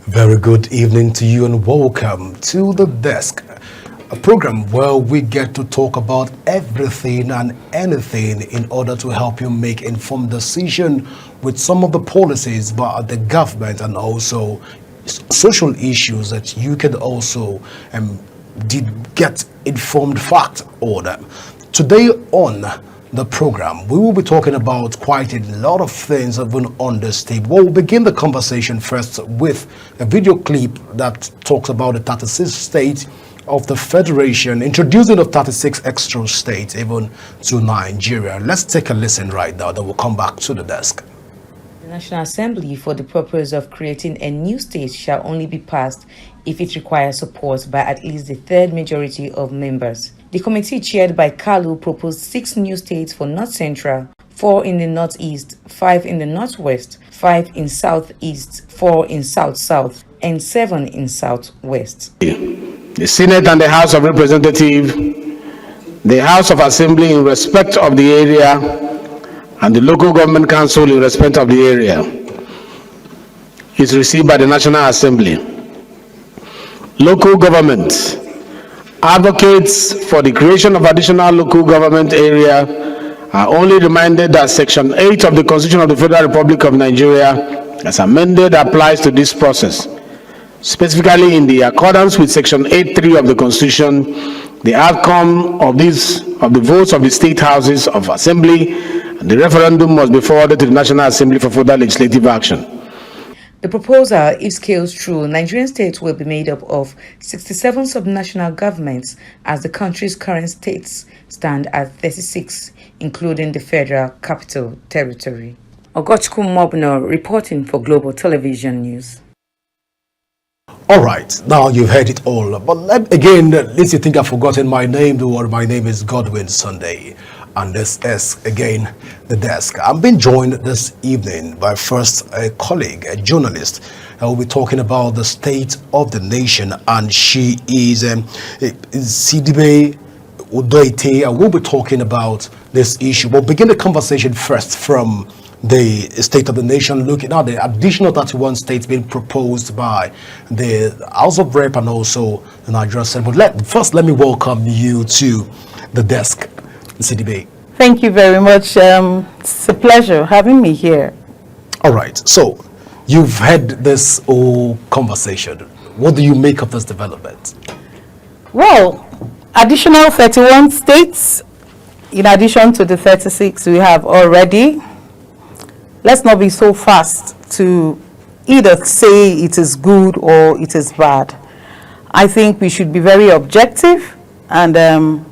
Very good evening to you and welcome to The Desk, a program where we get to talk about everything and anything in order to help you make informed decision with some of the policies by the government and also social issues that you can also get informed fact on. Today on the program, we will be talking about quite a lot of things even on this table. We'll begin the conversation first with a video clip that talks about the 36 states of the Federation, introducing the 36 extra states even to Nigeria. Let's take a listen right now, then we'll come back to the desk. The National Assembly, for the purpose of creating a new state, shall only be passed if it requires support by at least the third majority of members. The committee chaired by Kalu proposed 6 new states for North Central, 4 in the Northeast, 5 in the Northwest, 5 in Southeast, 4 in South-South, and 7 in Southwest. The Senate and the House of Representatives, the House of Assembly in respect of the area, and the Local Government Council in respect of the area is received by the National Assembly. Local government advocates for the creation of additional local government area are only reminded that Section 8 of the Constitution of the Federal Republic of Nigeria, as amended, applies to this process. Specifically, in the accordance with Section 8.3 of the Constitution, the outcome of the votes of the state houses of assembly and the referendum must be forwarded to the National Assembly for further legislative action. The proposal, if scaled through, Nigerian states will be made up of 67 subnational governments, as the country's current states stand at 36, including the Federal Capital Territory. Ogochukwu Mobno reporting for Global Television News. All right, now you've heard it all. But again, let's you think I've forgotten my name. My name is Godwin Sunday. And this is, again, The Desk. I'm being joined this evening by first a colleague, a journalist. I will be talking about the state of the nation, and she is Sidibe Udoite. I will be talking about this issue. We'll begin the conversation first from the state of the nation, looking at the additional 31 states being proposed by the House of Rep and also the Nigerian Senate. But first, let me welcome you to The Desk. Thank you very much. It's a pleasure having me here. All right. So you've had this whole conversation. What do you make of this development? Well, additional 31 states in addition to the 36 we have already. Let's not be so fast to either say it is good or it is bad. I think we should be very objective and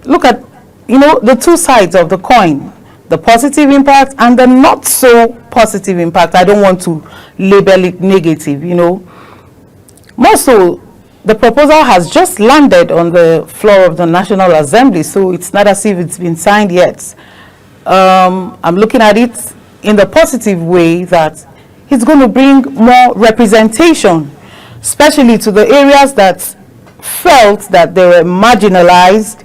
look at, the two sides of the coin, the positive impact and the not so positive impact. I don't want to label it negative, More so, the proposal has just landed on the floor of the National Assembly, so it's not as if it's been signed yet. I'm looking at it in the positive way that it's going to bring more representation, especially to the areas that felt that they were marginalized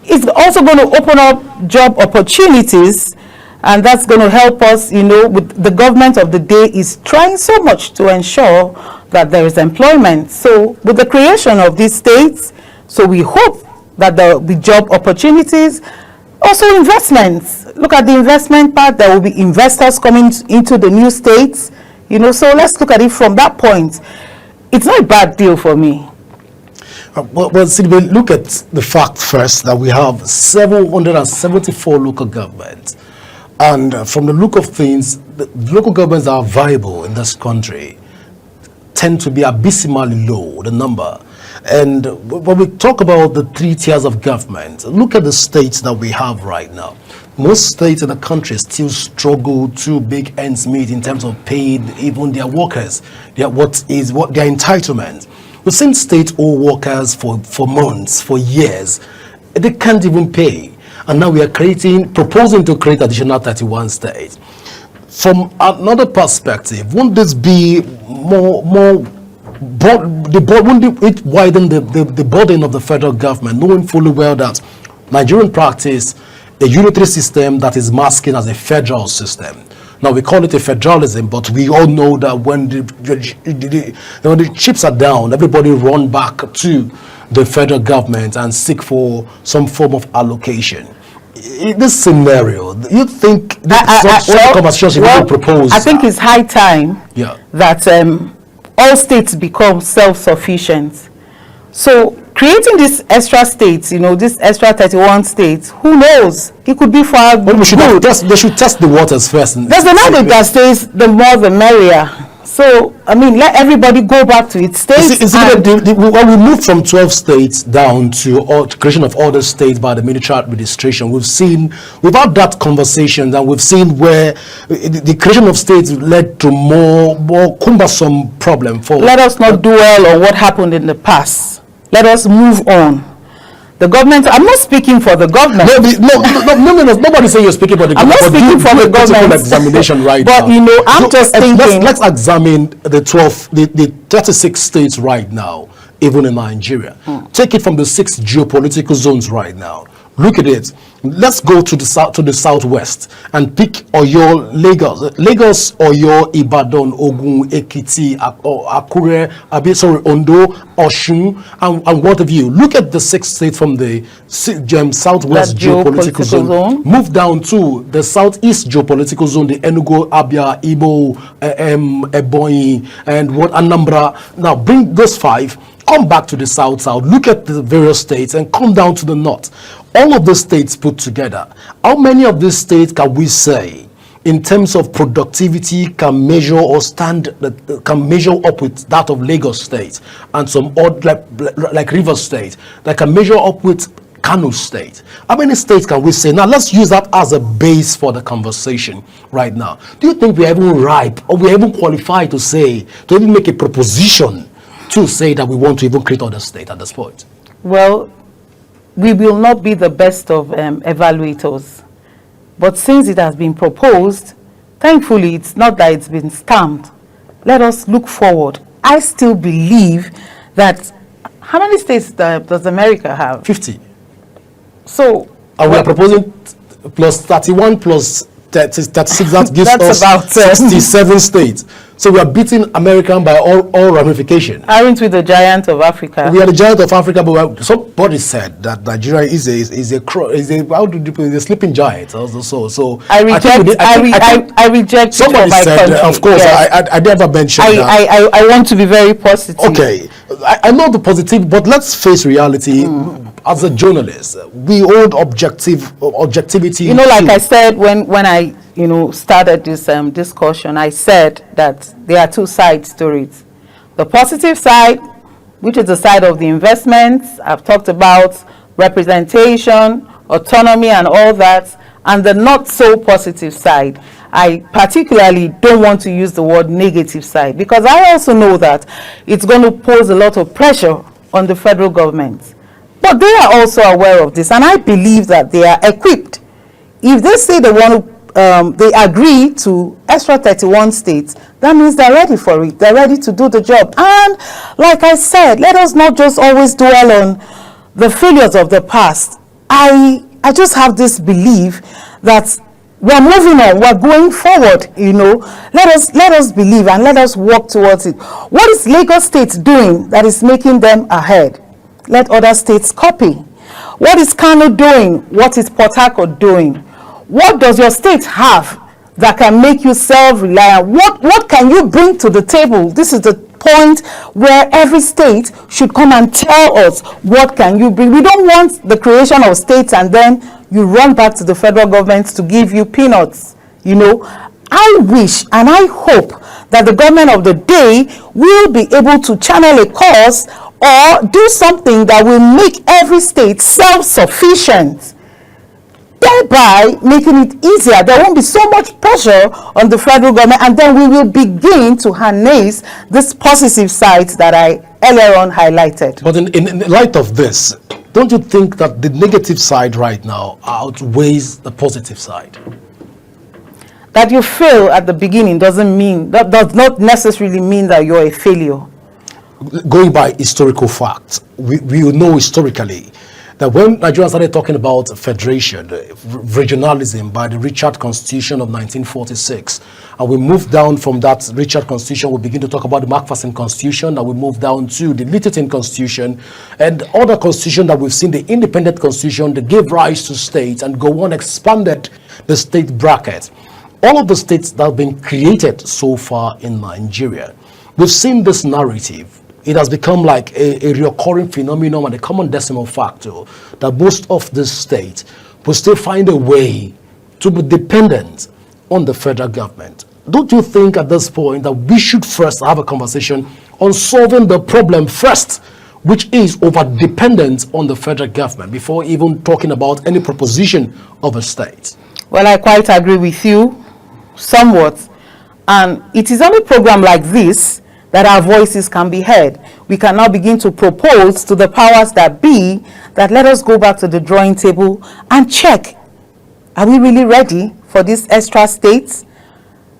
it's also going to open up job opportunities, and that's going to help us, with the government of the day is trying so much to ensure that there is employment. So with the creation of these states, so we hope that there will be job opportunities, also investments. Look at the investment part. There will be investors coming into the new states, so let's look at it from that point. It's not a bad deal for me. Well, Sidibe, look at the fact first that we have 774 local governments. And from the look of things, the local governments that are viable in this country tend to be abysmally low, the number. And when we talk about the 3 tiers of government, look at the states that we have right now. Most states in the country still struggle to make ends meet in terms of paying even their workers, their entitlement. We've seen state-owned workers for months, for years. They can't even pay. And now we are proposing to create additional 31 states. From another perspective, won't this be wouldn't it widen the burden of the federal government, knowing fully well that Nigerian practice a unitary system that is masking as a federal system? Now we call it a federalism, but we all know that when the chips are down, everybody run back to the federal government and seek for some form of allocation. In this scenario, do you think conversation you propose? I think it's high time that all states become self-sufficient. So creating these extra states, this extra 31 states, who knows? It could be for our good. They should test the waters first. There's another that says the more the merrier. So, let everybody go back to its states. When we moved from 12 states down to creation of other states by the military administration, we've had that conversation, and we've seen where the creation of states led to more cumbersome problem for. Let us not dwell on what happened in the past. Let us move on. The government, I'm not speaking for the government. No, nobody say you're speaking for the government. I'm not speaking for the government. Examination right but, now. I'm just thinking. Let's examine the 36 states right now, even in Nigeria. Take it from the 6 geopolitical zones right now. Look at it. Let's go to the southwest and pick Oyo, Lagos, Oyo, Ibadan, Ogun, Ekiti, Akure, Ondo, Osun, and what have you. Look at the 6 states from the southwest geopolitical zone. Move down to the southeast geopolitical zone, the Enugu, Abia, Igbo, Ebonyi, and Anambra. Now bring those 5. Come back to the south, look at the various states, and come down to the north. All of the states put together, how many of these states can we say, in terms of productivity, can measure or can measure up with that of Lagos State and some odd like Rivers State that can measure up with Kano State? How many states can we say? Now let's use that as a base for the conversation right now. Do you think we are even ripe, or we are even qualified to even make a proposition to say that we want to even create other state at this point? Well, we will not be the best of evaluators, but since it has been proposed, thankfully it's not that it's been stamped. Let us look forward. I still believe that, how many states does America have? 50. So, and we are proposing plus 31 plus 36, that gives that's us about 67 states. So we are beating America by all ramifications. Aren't we the giant of Africa? We are the giant of Africa, but somebody said that Nigeria is a sleeping giant. Also, so I reject. Somebody said, of course, yes. I never mentioned that. I want to be very positive. Okay, I know the positive, but let's face reality. As a journalist, we hold objectivity. Like I said when I started this discussion, I said that there are 2 sides to it. The positive side, which is the side of the investments. I've talked about representation, autonomy, and all that, and the not so positive side. I particularly don't want to use the word negative side, because I also know that it's going to pose a lot of pressure on the federal government. But they are also aware of this, and I believe that they are equipped. If they say they want to, they agree to extra 31 states, that means they're ready for it. They're ready to do the job. And like I said, let us not just always dwell on the failures of the past. I just have this belief that we're moving on, we're going forward, Let us believe and let us work towards it. What is Lagos State doing that is making them ahead? Let other states copy. What is Kano doing? What is Port Harcourt doing? What does your state have that can make you self-reliant? What can you bring to the table? This is the point where every state should come and tell us, what can you bring? We don't want the creation of states and then you run back to the federal government to give you peanuts. I wish and I hope that the government of the day will be able to channel a course or do something that will make every state self-sufficient, thereby making it easier. There won't be so much pressure on the federal government, and then we will begin to harness this positive sides that I earlier on highlighted. But in light of this, don't you think that the negative side right now outweighs the positive side? That you fail at the beginning does not necessarily mean that you're a failure. Going by historical facts, we know historically that when Nigeria started talking about federation, regionalism by the Richard Constitution of 1946, and we moved down from that Richard Constitution, we begin to talk about the Macpherson Constitution, and we moved down to the Littleton Constitution, and other constitution that we've seen, the Independent Constitution that gave rise to states and go on expanded the state bracket. All of the states that have been created so far in Nigeria, we've seen this narrative. It has become like a recurring phenomenon and a common decimal factor that most of the states will still find a way to be dependent on the federal government. Don't you think at this point that we should first have a conversation on solving the problem first, which is over dependence on the federal government, before even talking about any proposition of a state? Well, I quite agree with you somewhat. And it is on a program like this that our voices can be heard. We can now begin to propose to the powers that be that let us go back to the drawing table and check, are we really ready for these extra states?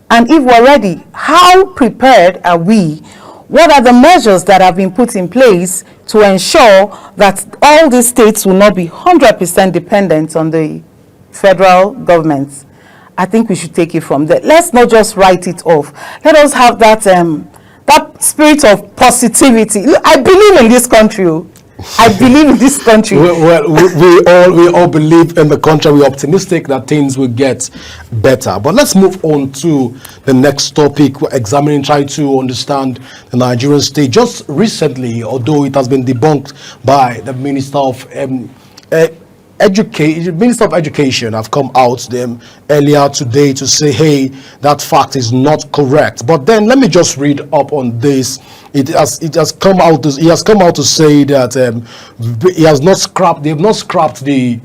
And if we're ready, how prepared are we? What are the measures that have been put in place to ensure that all these states will not be 100% dependent on the federal government? I think we should take it from there. Let's not just write it off. Let us have that that spirit of positivity. I believe in this country. I believe in this country. We all believe in the country. We're optimistic that things will get better. But let's move on to the next topic. We're examining, trying to understand the Nigerian state. Just recently, although it has been debunked by the Minister of Minister of Education have come out earlier today to say, hey, that fact is not correct. But then let me just read up on this. He has come out to say that they have not scrapped the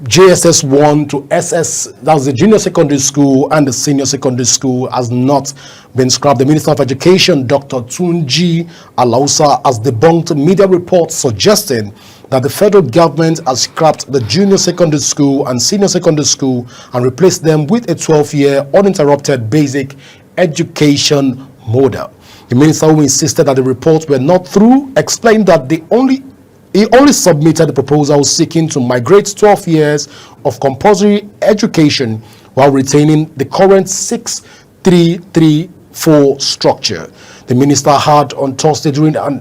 JSS 1 to SS, that's the junior secondary school, and the senior secondary school has not been scrapped. The Minister of Education, Dr. Tunji Alausa, has debunked media reports suggesting that the federal government has scrapped the junior secondary school and senior secondary school and replaced them with a 12-year uninterrupted basic education model. The minister, who insisted that the reports were not true, explained that he only submitted the proposal seeking to migrate 12 years of compulsory education while retaining the current 6-3-3-4 structure. The minister had on Thursday during a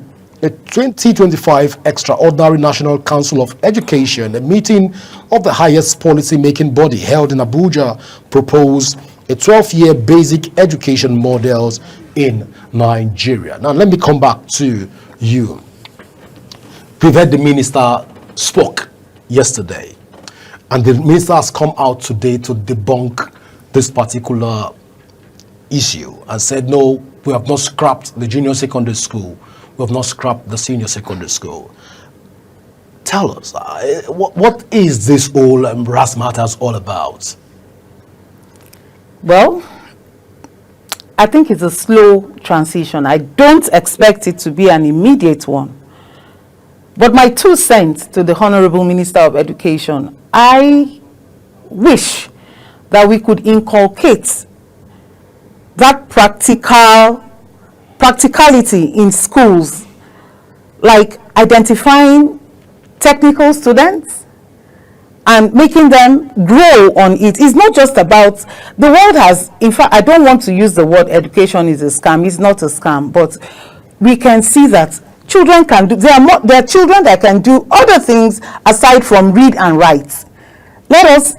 2025 Extraordinary National Council of Education, a meeting of the highest policy-making body held in Abuja, proposed a 12-year basic education models in Nigeria. Now, let me come back to you. We've heard the minister spoke yesterday, and the minister has come out today to debunk this particular issue and said, no, we have not scrapped the junior secondary school. We have not scrapped the senior secondary school. Tell us, what is this whole razzmatazz all about? Well, I think it's a slow transition. I don't expect it to be an immediate one. But my 2 cents to the Honorable Minister of Education, I wish that we could inculcate that practicality in schools, like identifying technical students, and making them grow on it. It's not just about, the world has, in fact, I don't want to use the word education is a scam. It's not a scam, but we can see that children can do, there are children that can do other things aside from read and write. Let us,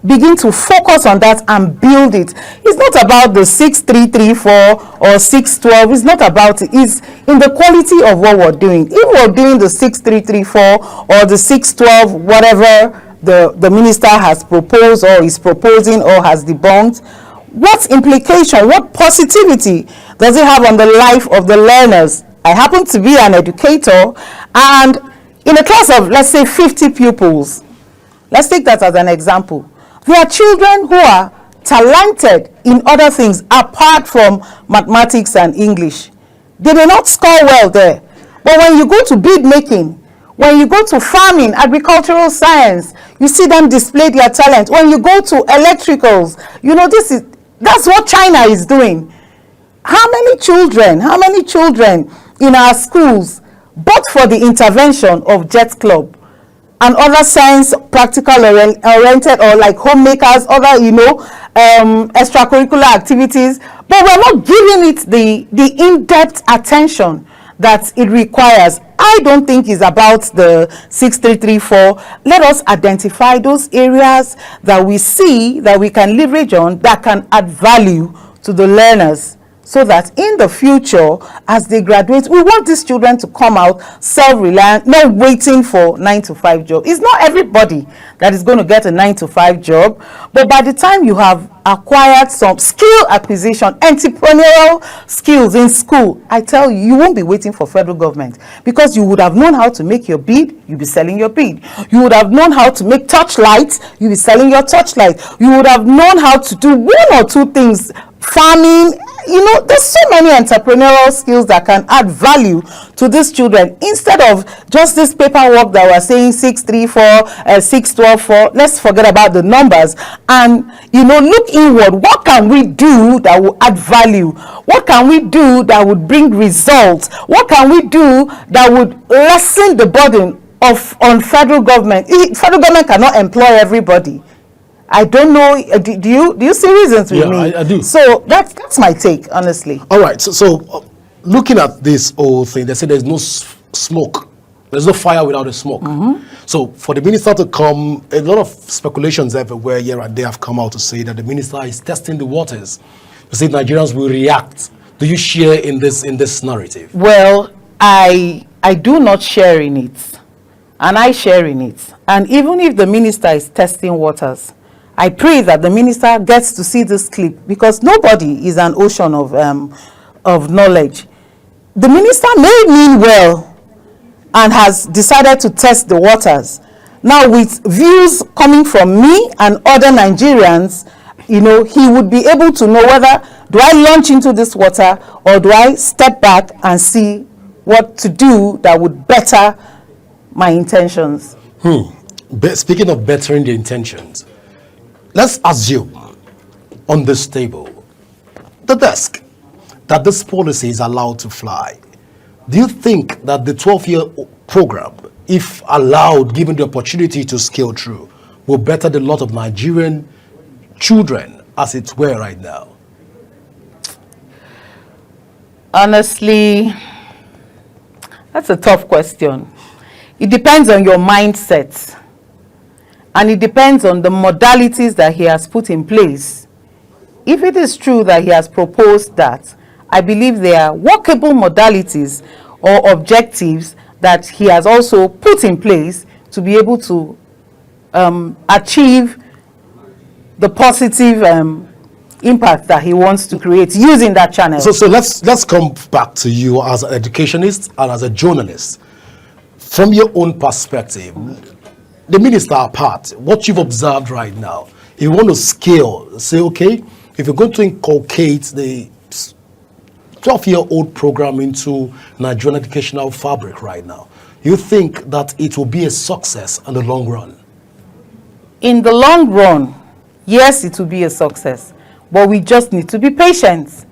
begin to focus on that and build it. It's not about the 6334 or 612. It's not about it. It's in the quality of what we're doing. If we're doing the 6334 or the 612, whatever the minister has proposed or is proposing or has debunked, what implication, what positivity does it have on the life of the learners? I happen to be an educator, and in a class of, let's say, 50 pupils, let's take that as an example. There are children who are talented in other things apart from mathematics and English. They may not score well there. But when you go to bead making, when you go to farming, agricultural science, you see them display their talent. When you go to electricals, that's what China is doing. How many children in our schools, but for the intervention of JET Club and other science practical oriented, or like homemakers, other extracurricular activities, but we're not giving it the in-depth attention that it requires. I don't think it's about the 6334. Let us identify those areas that we see that we can leverage on, that can add value to the learners, so that in the future, as they graduate, we want these children to come out self-reliant, not waiting for 9-to-5 job. It's not everybody that is going to get a 9-to-5 job, but by the time you have acquired some skill acquisition, entrepreneurial skills in school, I tell you, you won't be waiting for federal government, because you would have known how to make your bead, you'll be selling your bead. You would have known how to make torchlights, you'll be selling your torchlight. You would have known how to do one or two things, farming. There's so many entrepreneurial skills that can add value to these children, instead of just this paperwork that we're saying 634, 612. Let's forget about the numbers and look inward. What can we do that will add value? What can we do that would bring results? What can we do that would lessen the burden on federal government? Federal government cannot employ everybody. I don't know. Do you see reasons with me? I do. So that's my take, honestly. All right. So looking at this whole thing, they say there's no smoke. There's no fire without a smoke. Mm-hmm. So for the minister to come, a lot of speculations everywhere here and there have come out to say that the minister is testing the waters, to see if Nigerians will react. Do you share in this narrative? Well, I do not share in it, and I share in it. And even if the minister is testing waters, I pray that the minister gets to see this clip, because nobody is an ocean of knowledge. The minister may mean well and has decided to test the waters. Now, with views coming from me and other Nigerians, he would be able to know whether, do I launch into this water, or do I step back and see what to do that would better my intentions. Speaking of bettering the intentions, let's assume on this table, the desk, that this policy is allowed to fly. Do you think that the 12-year program, if allowed, given the opportunity to scale through, will better the lot of Nigerian children as it were right now? Honestly, that's a tough question. It depends on your mindset. And it depends on the modalities that he has put in place. If it is true that he has proposed that, I believe there are workable modalities or objectives that he has also put in place to be able to achieve the positive impact that he wants to create using that channel. So let's come back to you as an educationist and as a journalist. From your own perspective, the minister apart, what you've observed right now, if you want to scale, say, okay, if you're going to inculcate the 12-year-old program into Nigerian educational fabric right now, you think that it will be a success in the long run? In the long run, yes, it will be a success, but we just need to be patient.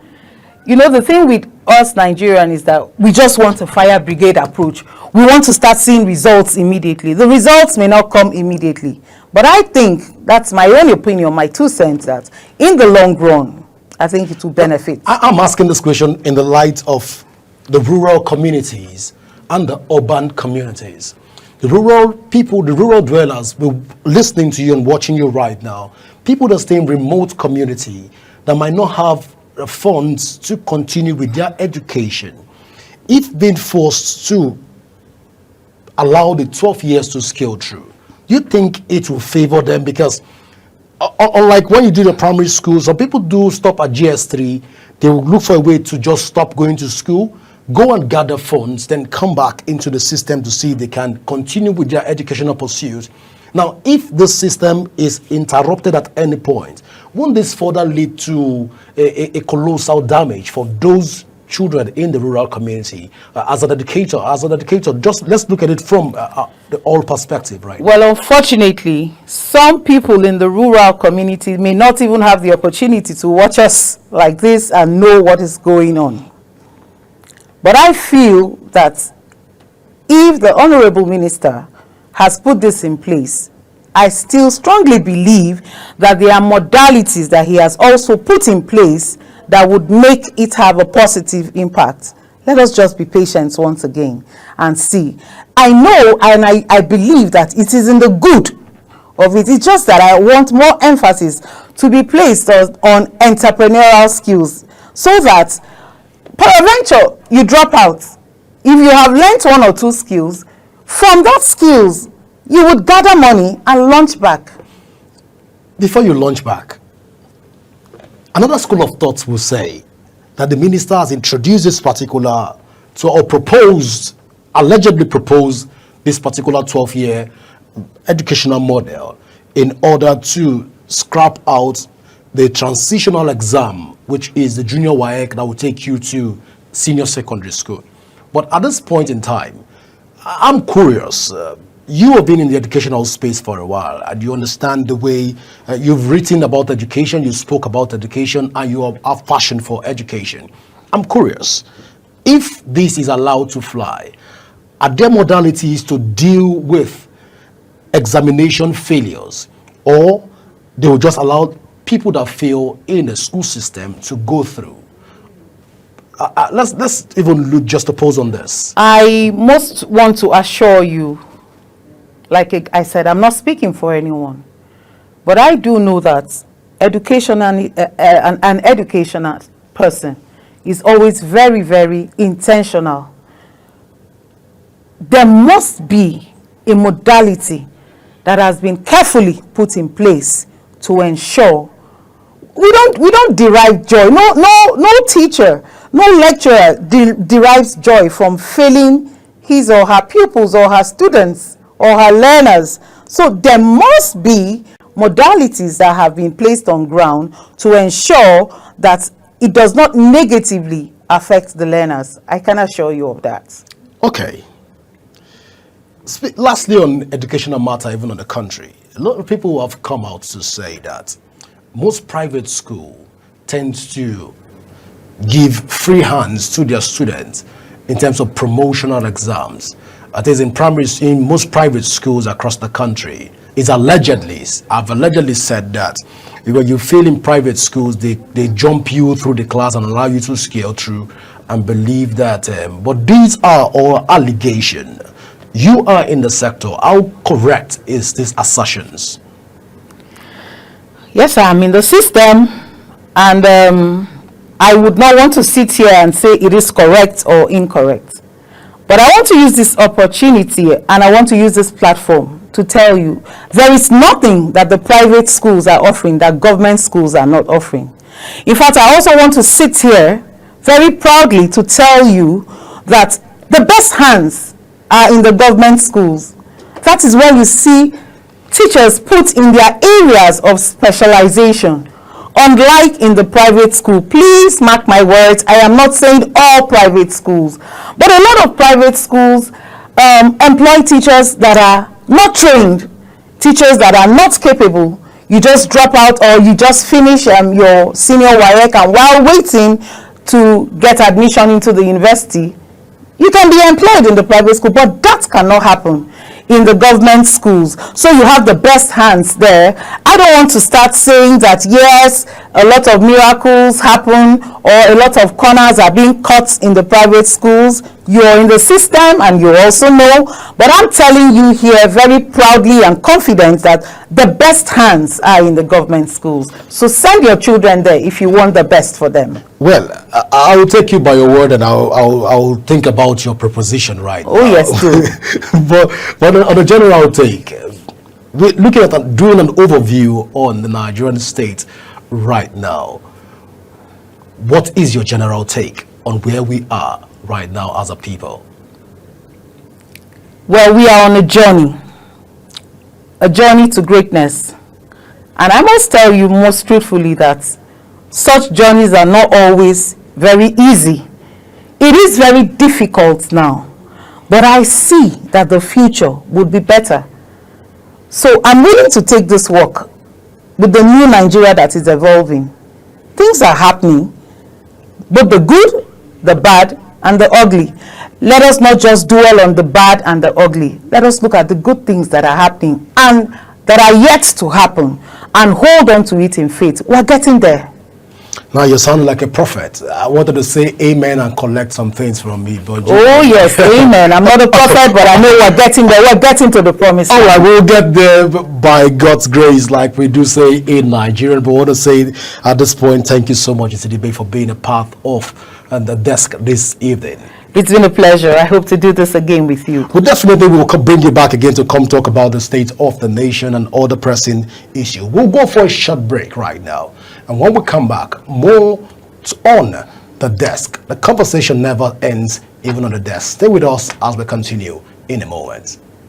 you know, the thing with us Nigerians is that we just want a fire brigade approach. We want to start seeing results immediately. The results may not come immediately, but I think, that's my own opinion, my 2 cents, that in the long run, I think it will benefit. I'm asking this question in the light of the rural communities and the urban communities. The rural people, the rural dwellers, listening to you and watching you right now, people that stay in remote community that might not have funds to continue with their education, if being forced to allow the 12 years to scale through, do you think it will favor them? Because unlike when you do the primary school, some people do stop at GS3, they will look for a way to just stop going to school, go and gather funds, then come back into the system to see if they can continue with their educational pursuit. Now, if the system is interrupted at any point, won't this further lead to a colossal damage for those children in the rural community? As an educator, just let's look at it from the all perspective, right? Well, unfortunately, some people in the rural community may not even have the opportunity to watch us like this and know what is going on. But I feel that if the Honorable Minister has put this in place, I still strongly believe that there are modalities that he has also put in place that would make it have a positive impact. Let us just be patient once again and see. I know and I believe that it is in the good of it. It's just that I want more emphasis to be placed on entrepreneurial skills, so that peradventure you drop out. If you have learnt 1 or 2 skills, from that skills, you would gather money and launch back. Before you launch back, another school of thought will say that the minister has introduced this particular, allegedly proposed this particular 12-year educational model in order to scrap out the transitional exam, which is the junior WAEC that will take you to senior secondary school. But at this point in time, I'm curious. You have been in the educational space for a while, and you understand the way you've written about education, you spoke about education, and you have passion for education. I'm curious, if this is allowed to fly, are there modalities to deal with examination failures, or they will just allow people that fail in the school system to go through? Let's even look just a pause on this. I most want to assure you, like I said, I'm not speaking for anyone, but I do know that an educational person is always very, very intentional. There must be a modality that has been carefully put in place to ensure we don't derive joy. No teacher, no lecturer derives joy from failing his or her pupils or her students or her learners. So there must be modalities that have been placed on ground to ensure that it does not negatively affect the learners. I can assure you of that. Okay. Lastly, on educational matter, even on the country, a lot of people have come out to say that most private school tends to give free hands to their students in terms of promotional exams. That is, in most private schools across the country, I've allegedly said that when you fail in private schools, they jump you through the class and allow you to scale through and believe that. But these are all allegations. You are in the sector. How correct is these assertions? Yes, I'm in the system, and I would not want to sit here and say it is correct or incorrect. But I want to use this opportunity and I want to use this platform to tell you there is nothing that the private schools are offering that government schools are not offering. In fact, I also want to sit here very proudly to tell you that the best hands are in the government schools. That is where you see teachers put in their areas of specialization, unlike in the private school. Please mark my words, I am not saying all private schools, but a lot of private schools employ teachers that are not trained, teachers that are not capable. You just drop out or you just finish your senior WAEC, and while waiting to get admission into the university, you can be employed in the private school, but that cannot happen in the government schools. So you have the best hands there. I don't want to start saying that yes, a lot of miracles happen or a lot of corners are being cut in the private schools. You're in the system and you also know, but I'm telling you here very proudly and confident that the best hands are in the government schools. So send your children there if you want the best for them. Well, I will take you by your word, and I'll think about your proposition right now. Oh yes, do. but on a general take, we're looking at doing an overview on the Nigerian state right now. What is your general take on where we are right now as a people? Well, we are on a journey to greatness. And I must tell you most truthfully that such journeys are not always very easy. It is very difficult now, but I see that the future would be better. So I'm willing to take this walk with the new Nigeria that is evolving. Things are happening, both the good, the bad, and the ugly. Let us not just dwell on the bad and the ugly. Let us look at the good things that are happening and that are yet to happen and hold on to it in faith. We're getting there. Now you sound like a prophet. I wanted to say amen and collect some things from me, but Oh yes, amen. I'm not a prophet, but I know we're getting there. We're getting to the promise. all right, we'll get there by God's grace, like we do say in Nigeria. But I want to say at this point, thank you so much, Isidibe, for being a part of the desk this evening. It's been a pleasure. I hope to do this again with you. Well, definitely we will bring you back again to come talk about the state of the nation and other pressing issues. We'll go for a short break right now. And when we come back, more on the desk. The conversation never ends, even on the desk. Stay with us as we continue in a moment.